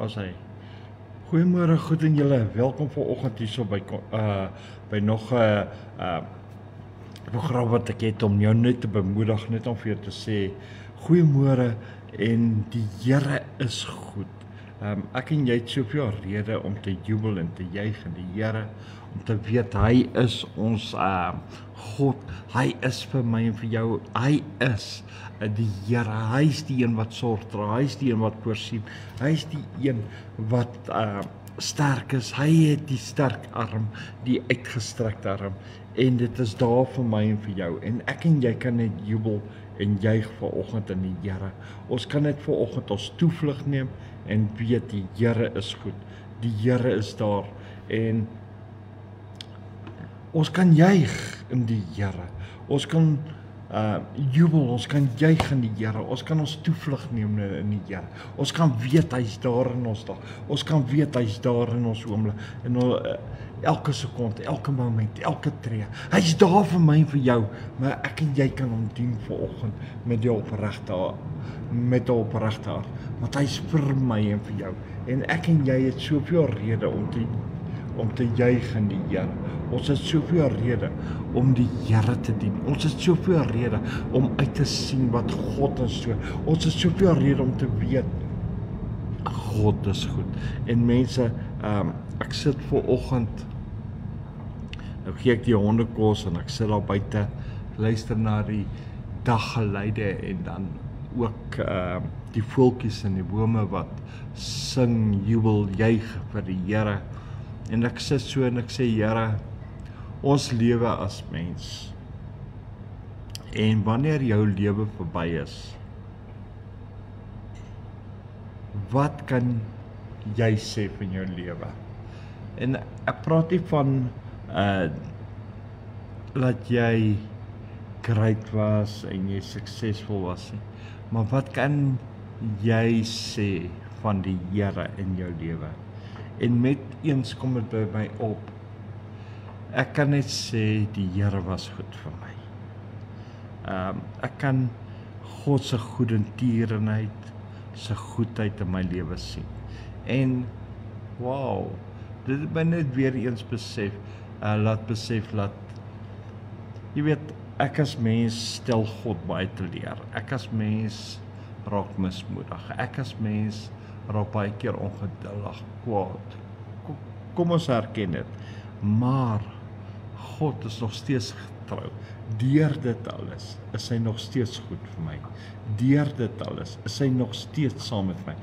as hy. Goeiemôre, goed en julle, welkom vanoggend hierso by nog 'n program wat ek het om jou net te bemoedig, net om vir jou te sê, goeiemôre en die Here is goed. Ek en jy het soveel rede om te jubel en te juig in die Here, om te weet hy is ons God, hy is vir my en vir jou, hy is die Here, hy is die een wat sorg dra, hy is die een wat voorsien, hy is die een wat sterk is, hy het die sterk arm, die uitgestrekte arm, en dit is daar vir my en vir jou, en ek en jy kan net jubel en juig vanoggend in die Here. Ons kan net vanoggend ons toevlug neem en weet die Here is goed, die Here is daar, en ons kan juig in die Here, ons kan jubel, ons kan juig in die Here, ons kan ons toevlug neem in die Here, ons kan weet hy's daar in ons dag, ons kan weet hy's daar in ons oomblik, in elke sekonde, elke moment, elke tree, hy's daar vir my en vir jou, maar ek en jy kan hom dien vanoggend met die opregte hart, want hy's vir my en vir jou, en ek en jy het soveel rede om te juig in die Here. Ons het soveel rede om die Here te dien. Ons het soveel rede om uit te sien wat God ons doen. Ons het soveel rede om te weet God is goed. En mense, ek sit vooroggend, nou gee ek die honde kos en ek sit daar buite, luister na die daggeluide en dan ook die voeltjies in die bome wat sing, jubel, juig vir die Here. En ek sit so en ek sê, Here, ons lewe as mens, en wanneer jou lewe verby is, wat kan jy sê van jou lewe? En ek praat nie van dat jy great was en jy suksesvol was nie, maar wat kan jy sê van die Here in jou lewe? En met eens kom dit by my op, ek kan net sê die Here was goed vir my. Ek kan God se goedertierenheid, se goedheid in my lewe sien. En wow, dit het my net weer eens laat besef dat, jy weet, ek as mens stel God baie te leer. Ek as mens raak mismoedig. Ek as mens raak baie keer ongeduldig, kwaad. Kom ons herken dit. Maar God is nog steeds getrou. Deur dit alles is hy nog steeds goed vir my. Deur dit alles is hy nog steeds saam met my.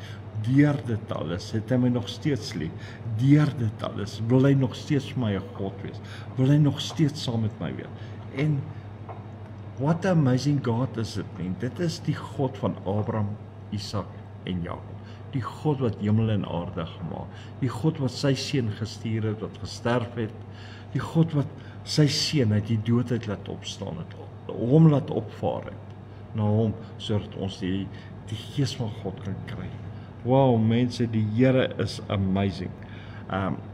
Deur dit alles het hy my nog steeds lief. Deur dit alles wil hy nog steeds vir my 'n God wees. Wil hy nog steeds saam met my wees. En what an amazing God is dit, man. Dit is die God van Abraham, Isak en Jakob. Die God wat hemel en aarde gemaak. Die God wat sy seun gestuur het, wat gesterf het. Die God wat sy seun uit die dood uit laat opstaan het, hom laat opvaar het na hom, sodat ons die gees van God kan kry. Wow, mense, die Here is amazing.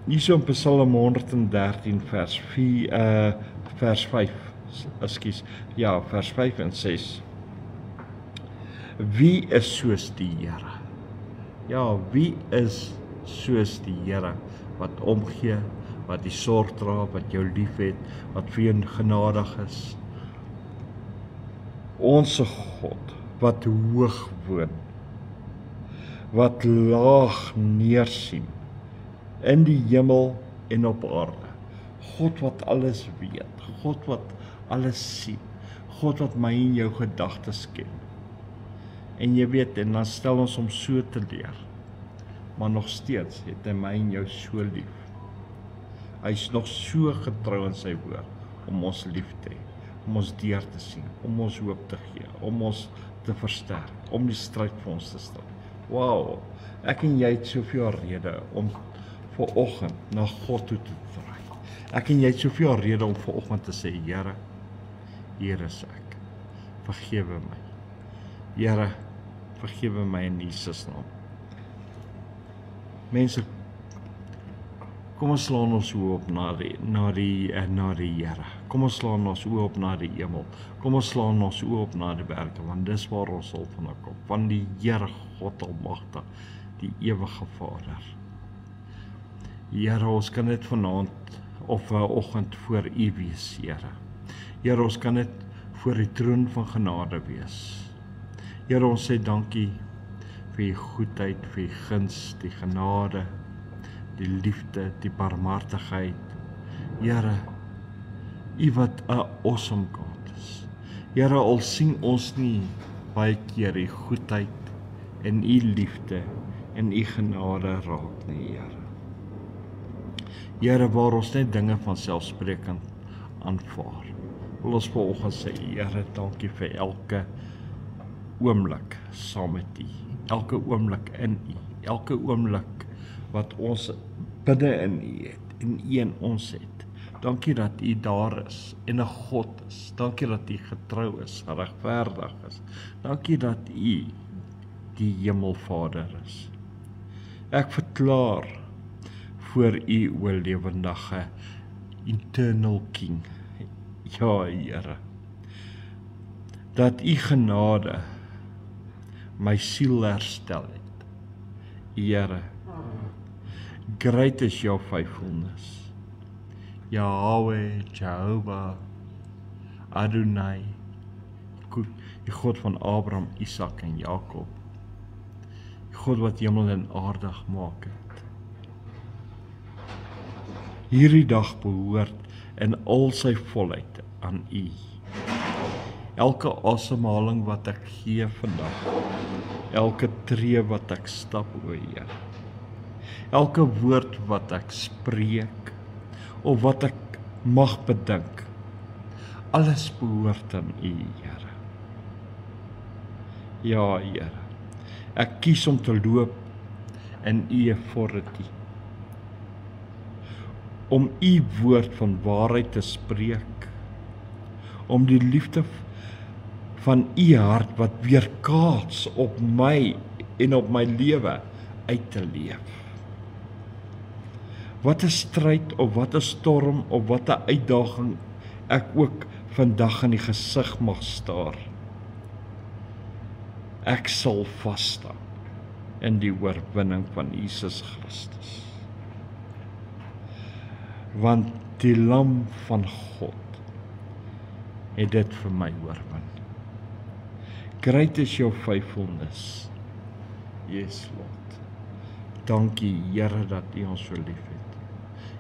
Hierso in Psalm 113 vers 5, vers 5 en 6. Wie is soos die Here? Ja, wie is soos die Here wat omgee, wat die sorg dra, wat jou lief het, wat vir jou genadig is? Onse God wat hoog woon, wat laag neersien in die hemel en op aarde. God wat alles weet, God wat alles sien, God wat my en jou gedagtes ken. En jy weet, en dan stel ons hom so te leer, maar nog steeds het hy my en jou so lief. Hy is nog so getrou in sy woord, om ons lief te hê, om ons deur te sien, om ons hoop te gee, om ons te versterk, om die stryd vir ons te stry. Wow, ek en jy het soveel rede om vanoggend na God toe te draai. Ek en jy het soveel rede om vanoggend te sê, Here, hier is ek, vergewe my. Here, vergewe my in Jesus naam. Mense, kom ons slaan ons oë op na die Here. Kom ons slaan ons oë op na die hemel. Kom ons slaan ons oë op na die berge, want dis waar ons hulp vandaan kom. Van die Here God Almagtig, die ewige Vader. Here, ons kan net vanaand of vanoggend voor U wees, Here. Here, ons kan net voor die troon van genade wees. Here, ons sê dankie vir U goedheid, vir U guns, die genade, die liefde, die barmhartigheid. Here, U wat 'n awesome God is. Here, al sien ons nie baie keer U goedheid en U liefde en U genade raak nie, Here. Here, waar ons net dinge van selfsprekend aanvaar. Wil ons vanoggend sê, Here, dankie vir elke oomblik saam met U. Elke oomblik in U. Elke oomblik wat ons binne in U het en U in ons het. Dankie dat U daar is en 'n God is. Dankie dat U getrou is, regverdig is. Dankie dat U die Hemelvader is. Ek verklaar voor U oorlewendige eternal King. Ja, Here. Dat U genade my siel herstel het. Here. Great is your faithfulness. Yahweh, Jehovah, Adonai, die God van Abraham, Isak en Jakob. Die God wat hemel en aarde gemaak het. Hierdie dag behoort in al sy volheid aan U. Elke asemhaling wat ek gee vandag, elke tree wat ek stap, o Here. Elke woord wat ek spreek, of wat ek mag bedink, alles behoort aan U, Here. Ja, Here, ek kies om te loop in U authority, om U woord van waarheid te spreek, om die liefde van U hart wat weerkaats op my en op my lewe uit te leef. Wat 'n stryd of wat 'n storm of wat 'n uitdaging ek ook vandag in die gesig mag staar. Ek sal vas staan in die oorwinning van Jesus Christus. Want die lam van God het dit vir my oorwin. Great is your faithfulness. Yes, Lord. Dankie, Here, dat U ons so lief het.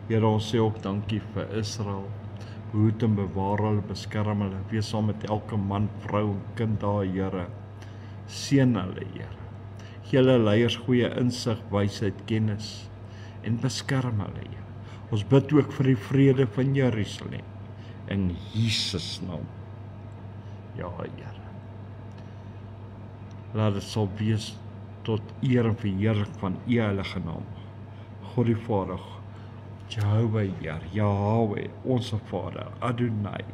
Here, ons sê ook dankie vir Israel. Behoed en bewaar hulle, beskerm hulle, wees saam met elke man, vrou en kind daar, Here. Seën hulle, Here. Gee hulle leiers goeie insig, wysheid, kennis en beskerm hulle, Here. Ons bid ook vir die vrede van Jerusalem in Jesus naam. Ja, Here. Laat dit sal wees tot eer en verheerlik van U heilige naam. God die Vader, Jehovah, Yahweh, ons Vader, Adonai.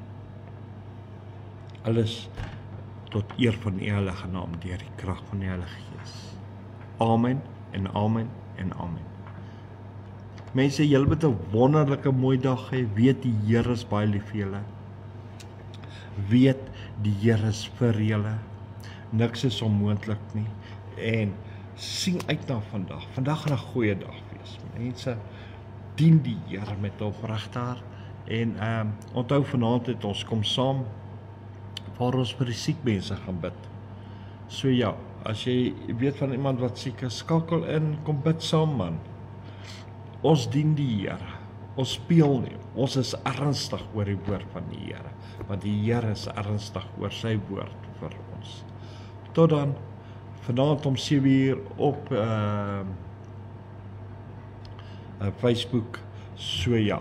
Alles tot eer van U heilige naam deur die krag van die Heilige Gees. Amen en amen en amen. Mense, julle moet 'n wonderlike mooi dag hê. Weet die Here is baie lief vir julle. Weet die Here is vir julle. Niks is onmoontlik nie. En sien uit na vandag. Vandag gaan 'n goeie dag wees. Mense, dien die Here met opregte hart. En onthou vanaand het ons kom saam waar ons vir die siek mense gaan bid. So ja, as jy weet van iemand wat siek is, skakel in, kom bid saam, man. Ons dien die Here. Ons speel nie. Ons is ernstig oor die woord van die Here. Want die Here is ernstig oor sy woord vir ons. Tot dan, vanaand om 7 uur op Facebook. So ja,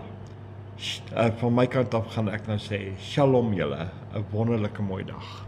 van my kant af gaan ek nou sê, shalom julle, 'n wonderlike mooi dag.